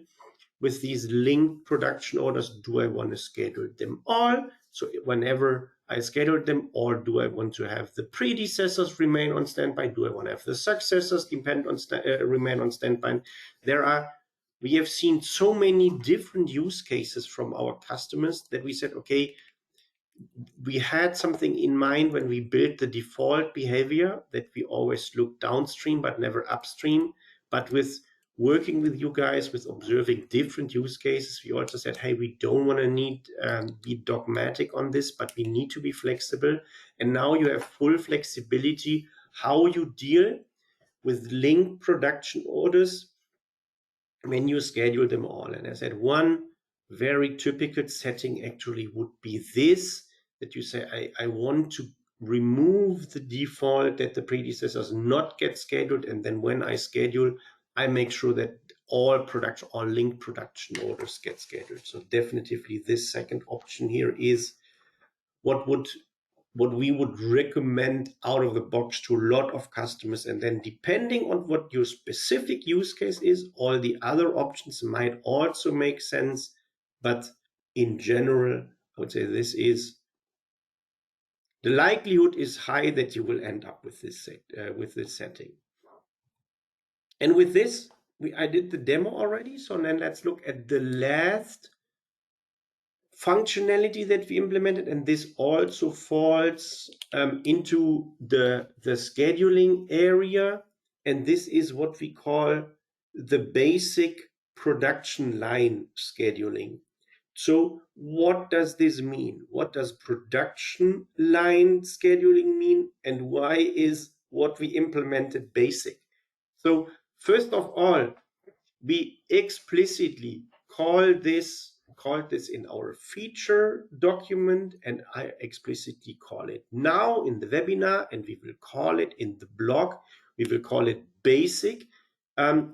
with these linked production orders. Do I want to schedule them all? So whenever I schedule them, or do I want to have the predecessors remain on standby? Do I want to have the successors remain on standby? We have seen so many different use cases from our customers that we said, okay, we had something in mind when we built the default behavior that we always look downstream but never upstream. But with working with you guys, with observing different use cases, we also said, hey, we don't want to be dogmatic on this, but we need to be flexible. And now you have full flexibility how you deal with linked production orders when you schedule them all. And I said, one very typical setting actually would be this, that you say, I want to remove the default that the predecessors not get scheduled. And then when I schedule, I make sure that all linked production orders get scheduled. So definitively this second option here is what we would recommend out of the box to a lot of customers. And then depending on what your specific use case is, all the other options might also make sense. But in general, I would say this is the likelihood is high that you will end up with this setting. And with this, I did the demo already. So then let's look at the last functionality that we implemented, and this also falls into the scheduling area, and this is what we call the basic production line scheduling. So what does this mean? What does production line scheduling mean, and why is what we implemented basic? So first of all, we explicitly called this in our feature document, and I explicitly call it now in the webinar, and we will call it in the blog. We will call it basic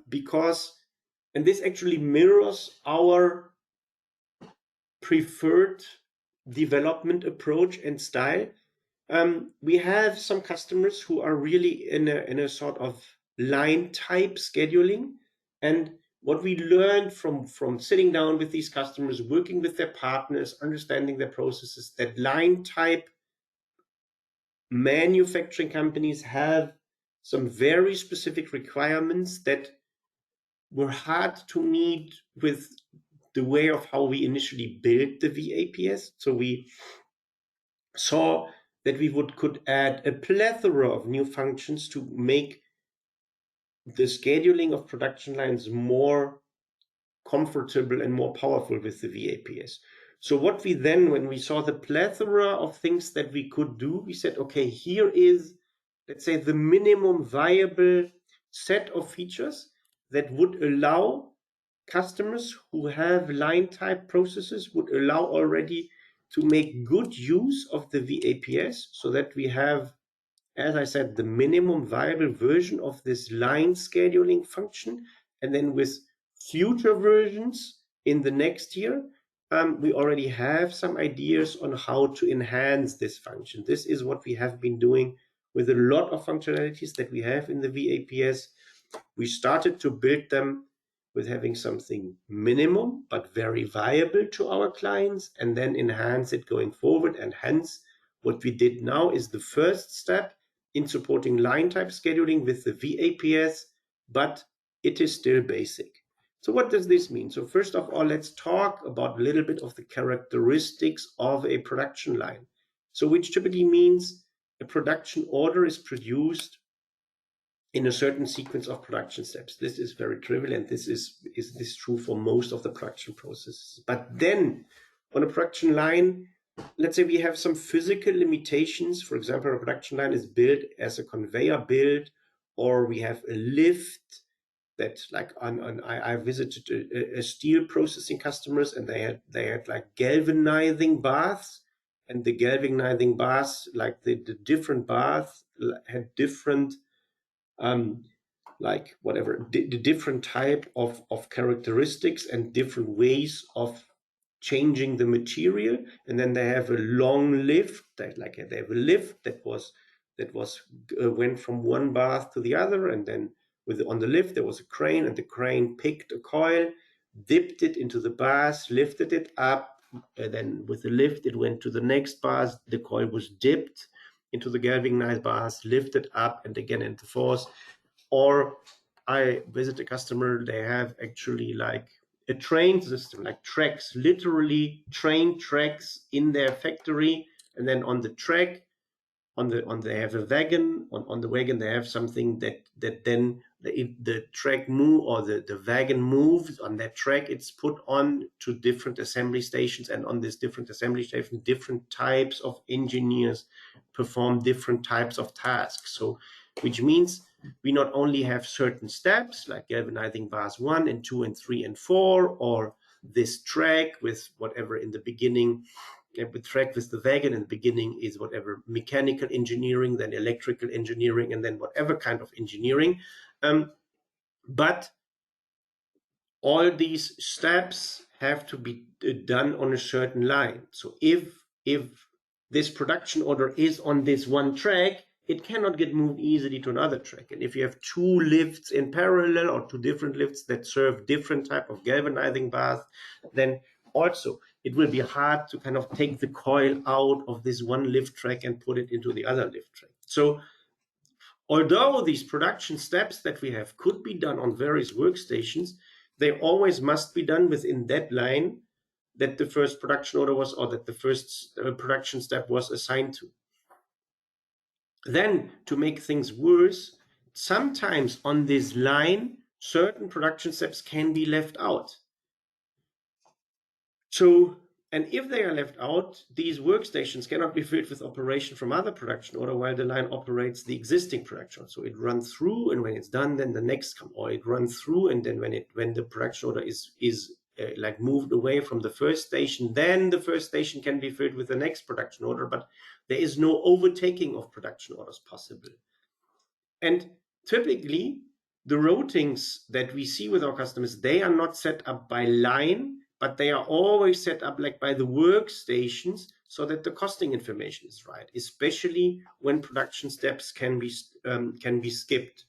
because, and this actually mirrors our preferred development approach and style. We have some customers who are really in a sort of line type scheduling, and what we learned from sitting down with these customers, working with their partners, understanding their processes, that line type manufacturing companies have some very specific requirements that were hard to meet with the way of how we initially built the VAPS. So we saw that we could add a plethora of new functions to make the scheduling of production lines more comfortable and more powerful with the VAPS. So what we then, when we saw the plethora of things that we could do, we said, okay, here is, let's say, the minimum viable set of features that would allow customers who have line type processes, would allow already to make good use of the VAPS, so that we have, as I said, the minimum viable version of this line scheduling function. And then with future versions in the next year, we already have some ideas on how to enhance this function. This is what we have been doing with a lot of functionalities that we have in the VAPS. We started to build them with having something minimum but very viable to our clients, and then enhance it going forward. And hence, what we did now is the first step in supporting line type scheduling with the VAPS, but it is still basic. So what does this mean? So first of all, let's talk about a little bit of the characteristics of a production line. So which typically means a production order is produced in a certain sequence of production steps. This is very trivial, and this is true for most of the production processes. But then on a production line, let's say we have some physical limitations. For example, a production line is built as a conveyor build, or we have a lift that, like I visited a steel processing customers, and they had like galvanizing baths, and the galvanizing baths, like the different baths had different like whatever the different type of characteristics and different ways of changing the material. And then they have a long lift that, like, they have a lift that went from one bath to the other, and then on the lift there was a crane, and the crane picked a coil, dipped it into the bath, lifted it up, and then with the lift it went to the next bath. The coil was dipped into the galvanized bath, lifted up, and again into force. Or I visit a customer, they have actually like a train system, like tracks, literally train tracks in their factory, and then on the track, they have a wagon. On the wagon they have something that then the track move, or the wagon moves on that track. It's put on to different assembly stations, and on this different assembly station, different types of engineers perform different types of tasks. So which means we not only have certain steps like galvanizing bars 1 and 2 and 3 and 4, or this track with whatever in the beginning. The track with the wagon in the beginning is whatever mechanical engineering, then electrical engineering, and then whatever kind of engineering. But all these steps have to be done on a certain line. So if this production order is on this one track, it cannot get moved easily to another track. And if you have two lifts in parallel, or two different lifts that serve different type of galvanizing baths, then also it will be hard to kind of take the coil out of this one lift track and put it into the other lift track. So although these production steps that we have could be done on various workstations, they always must be done within that line that the first production order was, or that the first production step was assigned to. Then, to make things worse, sometimes on this line, certain production steps can be left out. So, and if they are left out, these workstations cannot be filled with operation from other production order while the line operates the existing production. So it runs through, and when it's done, then the next come, or it runs through, and then when the production order is like moved away from the first station, then the first station can be filled with the next production order, but there is no overtaking of production orders possible. And typically, the routings that we see with our customers, they are not set up by line, but they are always set up like by the workstations so that the costing information is right, especially when production steps can be skipped.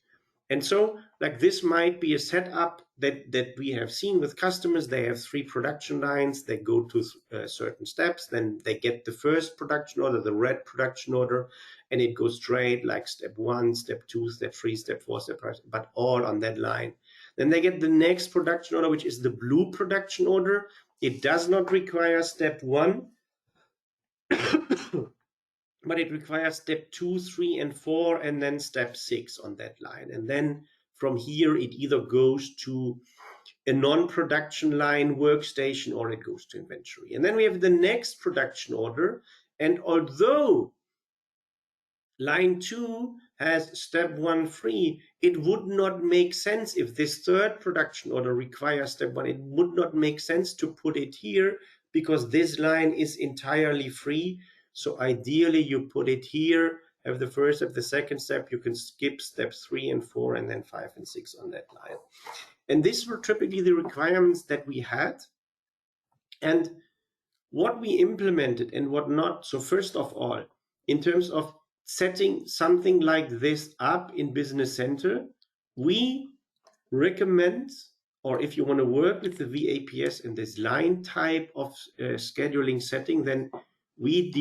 And so like this might be a setup that we have seen with customers. They have 3 production lines, they go to certain steps, then they get the first production order, the red production order, and it goes straight like step 1, step 2, step 3, step 4, step 5, but all on that line. Then they get the next production order, which is the blue production order. It does not require step 1, but it requires step 2, 3, and 4, and then step 6 on that line. And then from here, it either goes to a non-production line workstation or it goes to inventory. And then we have the next production order. And although line 2 has step 1 free, it would not make sense if this third production order requires step 1. It would not make sense to put it here because this line is entirely free. So ideally you put it here, have the first step, the second step, you can skip steps 3 and 4 and then 5 and 6 on that line. And these were typically the requirements that we had and what we implemented and what not. So first of all, in terms of setting something like this up in Business Center, we recommend, or if you want to work with the VAPS in this line type of scheduling setting, then we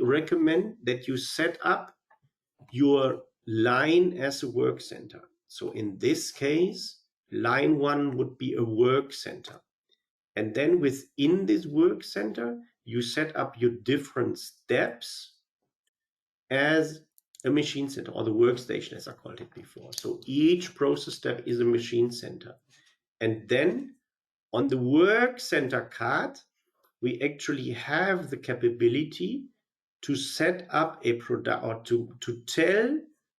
recommend that you set up your line as a work center. So in this case, line 1 would be a work center. And then within this work center, you set up your different steps as a machine center, or the workstation as I called it before. So each process step is a machine center. And then on the work center card, we actually have the capability to set up a product, or to tell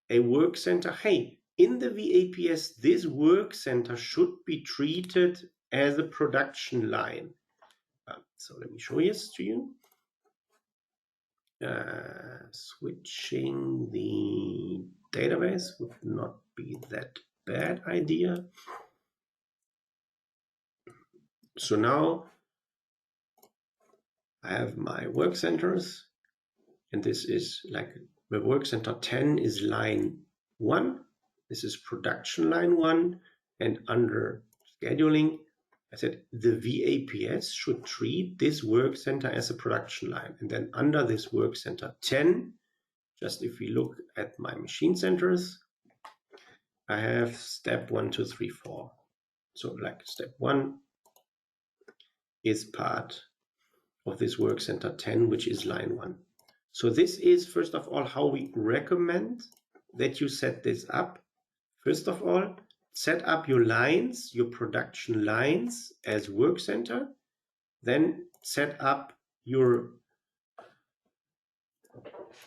a work center, hey, in the VAPS, this work center should be treated as a production line. So let me show this to you. Switching the database would not be that bad idea. So now I have my work centers, and this is like the work center 10 is line 1. This is production line 1, and under scheduling, I said the VAPS should treat this work center as a production line. And then under this work center 10, just if we look at my machine centers, I have step 1, 2, 3, 4. So like step 1 is part of this work center 10, which is line 1. So this is first of all how we recommend that you set this up. First of all, set up your lines, your production lines as work center. Then set up your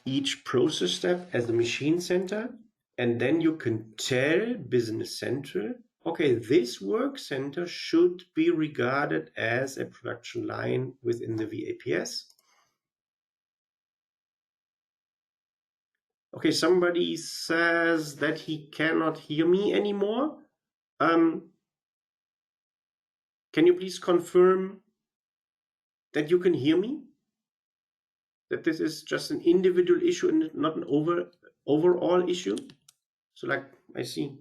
each process step as a machine center. And then you can tell Business Center, okay, this work center should be regarded as a production line within the VAPS. Okay, somebody says that he cannot hear me anymore. Can you please confirm that you can hear me? That this is just an individual issue and not an overall issue? So like, I see.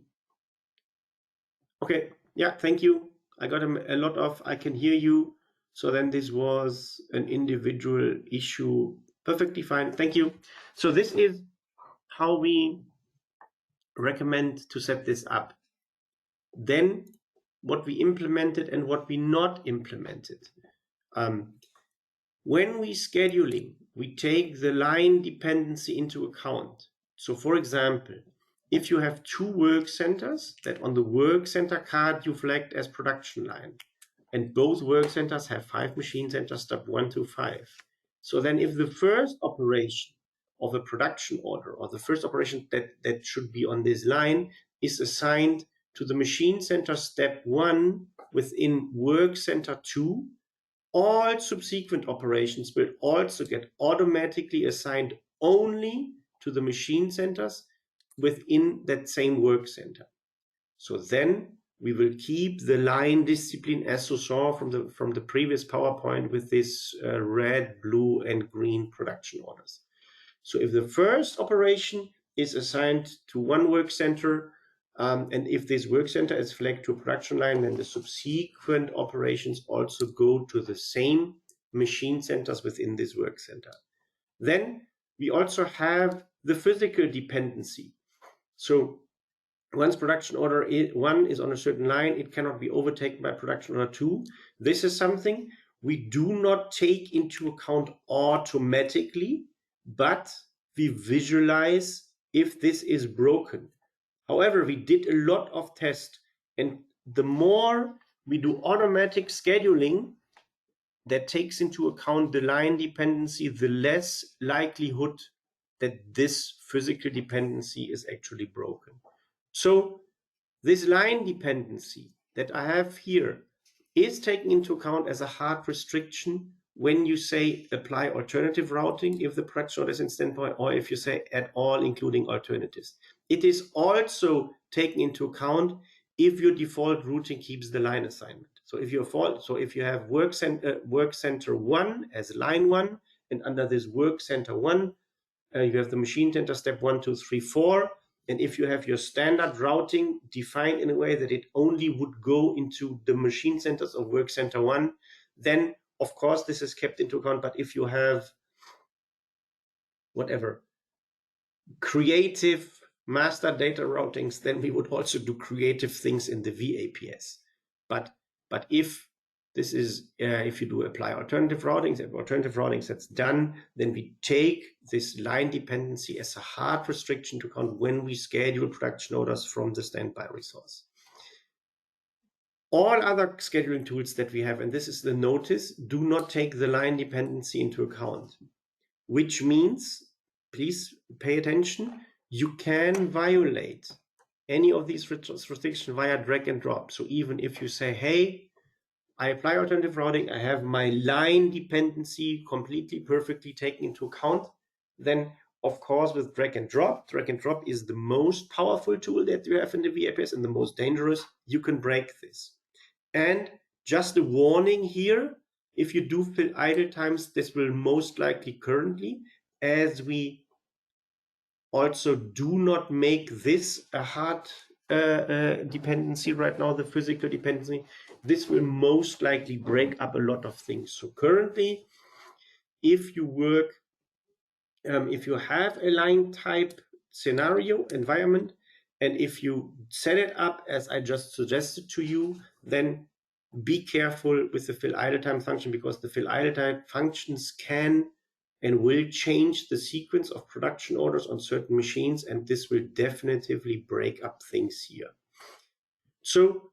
Okay, yeah, thank you. I got a lot of, I can hear you. So then this was an individual issue. Perfectly fine. Thank you. So this is how we recommend to set this up. Then what we implemented and what we not implemented. When we scheduling, we take the line dependency into account. So for example, if you have 2 work centers that on the work center card you flagged as production line, and both work centers have 5 machine centers, step 1 to 5. So then if the first operation of a production order, or the first operation that should be on this line, is assigned to the machine center step 1 within work center 2, all subsequent operations will also get automatically assigned only to the machine centers within that same work center. So then we will keep the line discipline as you saw from the previous PowerPoint with this red, blue, and green production orders. So if the first operation is assigned to one work center, and if this work center is flagged to a production line, then the subsequent operations also go to the same machine centers within this work center. Then we also have the physical dependency. So once production order 1 is on a certain line, it cannot be overtaken by production order 2. This is something we do not take into account automatically, but we visualize if this is broken. However, we did a lot of tests, and the more we do automatic scheduling that takes into account the line dependency, the less likelihood that this physical dependency is actually broken. So this line dependency that I have here is taken into account as a hard restriction when you say apply alternative routing if the production order is in standby, or if you say at all including alternatives. It is also taken into account if your default routing keeps the line assignment. So if you have work center 1 as line 1, and under this work center 1, you have the machine center step 1, 2, 3, 4. And if you have your standard routing defined in a way that it only would go into the machine centers of work center 1, then of course this is kept into account. But if you have whatever creative master data routings, then we would also do creative things in the VAPS. But if this is, if you do apply alternative routings, that's done, then we take this line dependency as a hard restriction to count when we schedule production orders from the standby resource. All other scheduling tools that we have, and this is the notice, do not take the line dependency into account, which means, please pay attention, you can violate any of these restrictions via drag and drop. So even if you say, hey, I apply alternative routing, I have my line dependency completely perfectly taken into account, then of course with drag and drop is the most powerful tool that you have in the VPS and the most dangerous. You can break this. And just a warning here, if you do fill idle times, this will most likely currently, as we also do not make this a hard dependency right now, the physical dependency, this will most likely break up a lot of things. So currently, if you work, if you have a line type scenario environment, and if you set it up as I just suggested to you, then be careful with the fill idle time function, because the fill idle time functions can and will change the sequence of production orders on certain machines, and this will definitively break up things here. So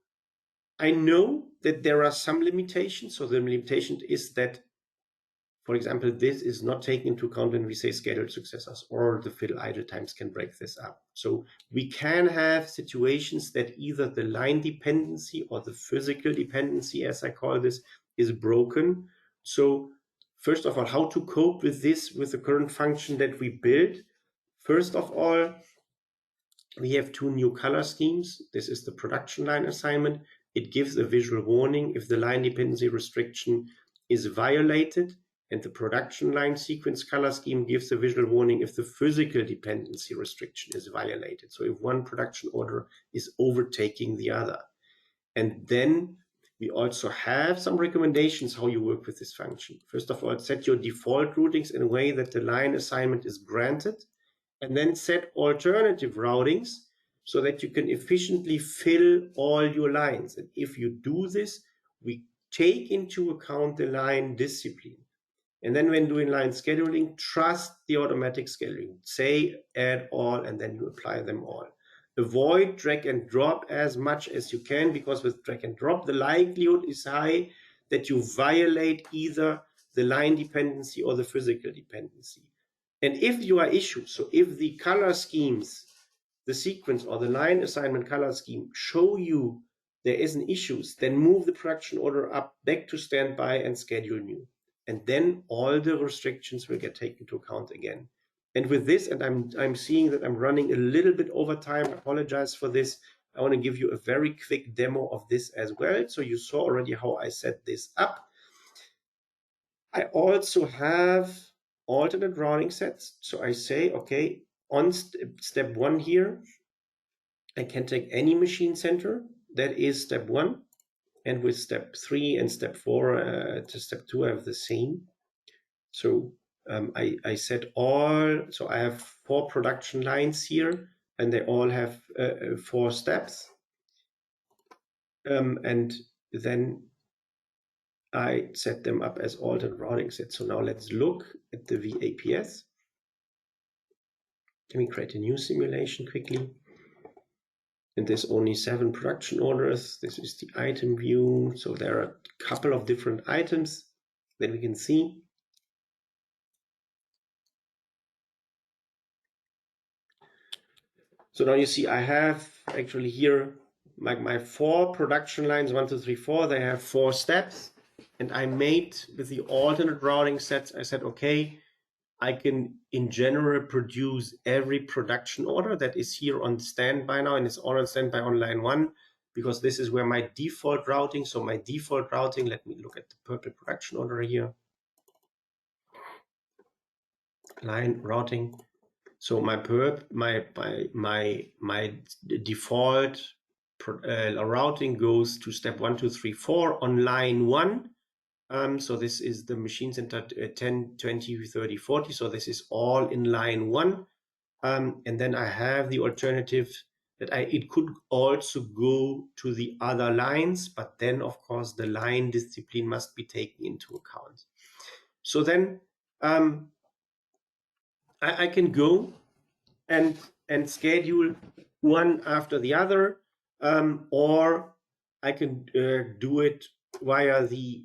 I know that there are some limitations. So the limitation is that, for example, this is not taken into account when we say scheduled successors, or the fill idle times can break this up. So we can have situations that either the line dependency or the physical dependency, as I call this, is broken. So first of all, how to cope with this with the current function that we built. First of all, we have 2 new color schemes. This is the production line assignment. It gives a visual warning if the line dependency restriction is violated, and the production line sequence color scheme gives a visual warning if the physical dependency restriction is violated. So if one production order is overtaking the other. And then we also have some recommendations how you work with this function. First of all, set your default routings in a way that the line assignment is granted, and then set alternative routings so that you can efficiently fill all your lines. And if you do this, we take into account the line discipline. And then when doing line scheduling, trust the automatic scheduling. Say add all, and then you apply them all. Avoid drag and drop as much as you can, because with drag and drop, the likelihood is high that you violate either the line dependency or the physical dependency. And if you are issues, so if the color schemes, the sequence or the line assignment color scheme show you there is an issues, then move the production order up back to standby and schedule new. And then all the restrictions will get taken into account again. And with this, and I'm seeing that I'm running a little bit over time, I apologize for this. I want to give you a very quick demo of this as well. So you saw already how I set this up. I also have alternate routing sets. So I say, okay, on step 1 here, I can take any machine center. That is step 1. And with step 3 and step 4 to step 2, I have the same. So I set all, so I have 4 production lines here, and they all have 4 steps. And then I set them up as alternate routing sets. So now let's look at the VAPS. Let me create a new simulation quickly. And there's only 7 production orders. This is the item view. So there are a couple of different items that we can see. So now you see I have actually here my 4 production lines, 1, 2, 3, 4. They have 4 steps. And I made with the alternate routing sets, I said, okay, I can in general produce every production order that is here on standby now, and it's all on standby on line 1, because this is where my default routing. So my default routing, let me look at the purple production order here. Line routing. So my default routing goes to step 1, 2, 3, 4 on line 1. So this is the machine center 10, 20, 30, 40. So this is all in line 1. And then I have the alternative that it could also go to the other lines, but then of course the line discipline must be taken into account. So then I can go and schedule one after the other, or I can do it via the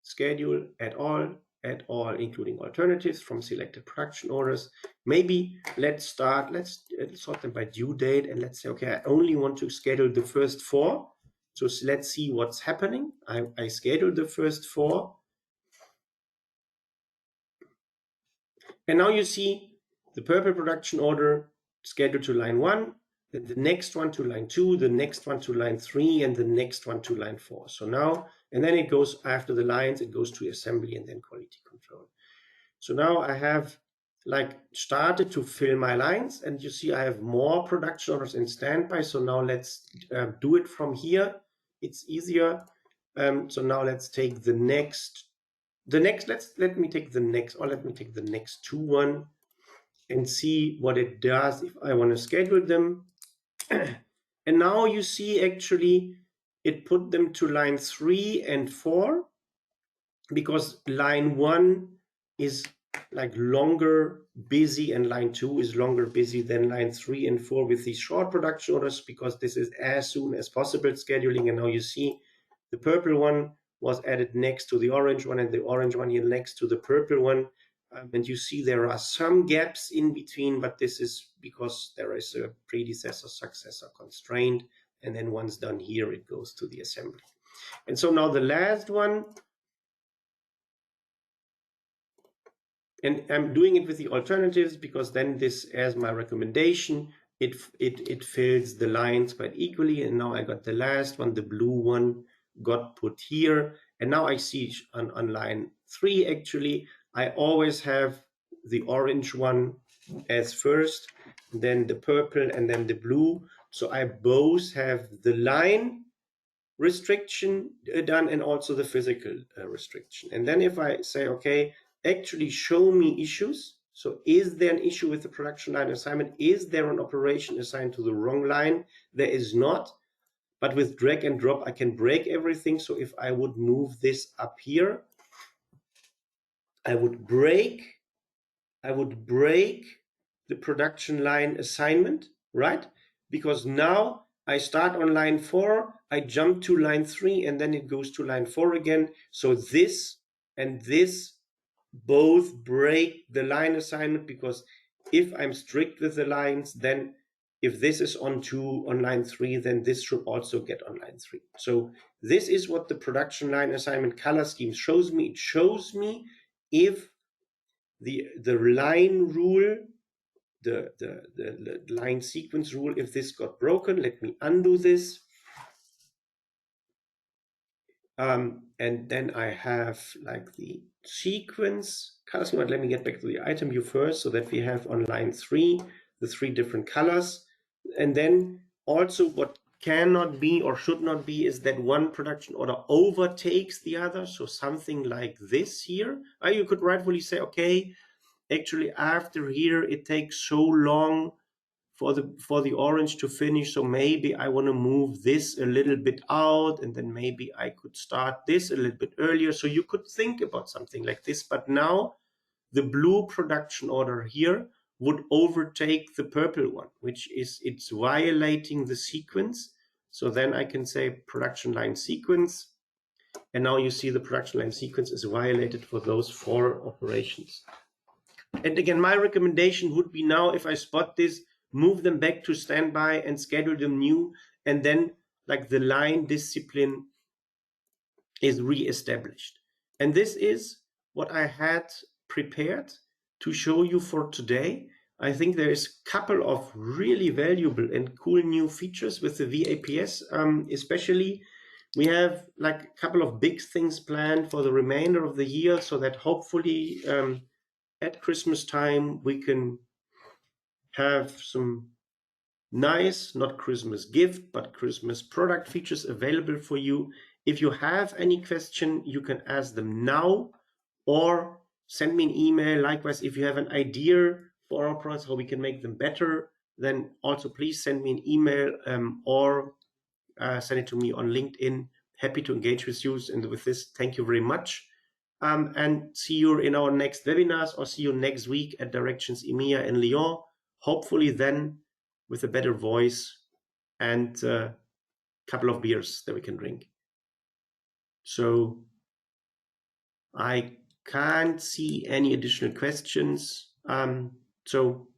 schedule add all, including alternatives from selected production orders. Maybe let's sort them by due date, and let's say, okay, I only want to schedule the first 4. So let's see what's happening. I scheduled the first 4. And now you see the purple production order scheduled to line 1, then the next one to line 2, the next one to line 3, and the next one to line 4. So now, and then it goes after the lines, it goes to assembly and then quality control. So now I have like started to fill my lines, and you see I have more production orders in standby. So now let's do it from here. It's easier. So now let's take let me take the next 2 one and see what it does if I want to schedule them. And now you see actually it put them to line 3 and 4, because line 1 is like longer busy and line 2 is longer busy than line 3 and 4 with these short production orders, because this is as soon as possible scheduling. And now you see the purple one was added next to the orange one, and the orange one here next to the purple one. And you see there are some gaps in between, but this is because there is a predecessor successor constraint. And then once done here, it goes to the assembly. And so now the last one, and I'm doing it with the alternatives, because then this, as my recommendation, it fills the lines quite equally. And now I got the last one, the blue one got put here. And now I see on line 3, actually, I always have the orange one as first, then the purple, and then the blue. So I both have the line restriction done, and also the physical restriction. And then if I say, okay, actually show me issues. So is there an issue with the production line assignment? Is there an operation assigned to the wrong line? There is not. But with drag and drop, I can break everything. So if I would move this up here, I would break the production line assignment, right? Because now I start on line 4, I jump to line 3, and then it goes to line 4 again. So this and this both break the line assignment, because if I'm strict with the lines, then if this is on line 3, then this should also get on line 3. So this is what the production line assignment color scheme shows me. It shows me if the line rule, the line sequence rule, if this got broken. Let me undo this. And then I have like the sequence color scheme. Let me get back to the item view first, so that we have on line 3 the 3 different colors. And then also what cannot be or should not be is that one production order overtakes the other. So something like this here. You could rightfully say, okay, actually after here it takes so long for the orange to finish, so maybe I want to move this a little bit out, and then maybe I could start this a little bit earlier. So you could think about something like this. But now the blue production order here would overtake the purple one, which is, it's violating the sequence. So then I can say production line sequence, and now you see the production line sequence is violated for those 4 operations. And again, my recommendation would be, now if I spot this, move them back to standby and schedule them new, and then like the line discipline is re-established. And this is what I had prepared to show you for today. I think there is a couple of really valuable and cool new features with the VAPS. Especially we have like a couple of big things planned for the remainder of the year, so that hopefully at Christmas time we can have some nice, not Christmas gift, but Christmas product features available for you. If you have any question, you can ask them now, or send me an email. Likewise, if you have an idea for our products, how we can make them better, then also please send me an email, or send it to me on LinkedIn. Happy to engage with you. And with this, thank you very much. And see you in our next webinars, or see you next week at Directions EMEA in Lyon. Hopefully then with a better voice and a couple of beers that we can drink. So I can't see any additional questions. So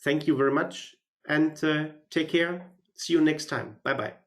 thank you very much, and take care. See you next time. Bye-bye.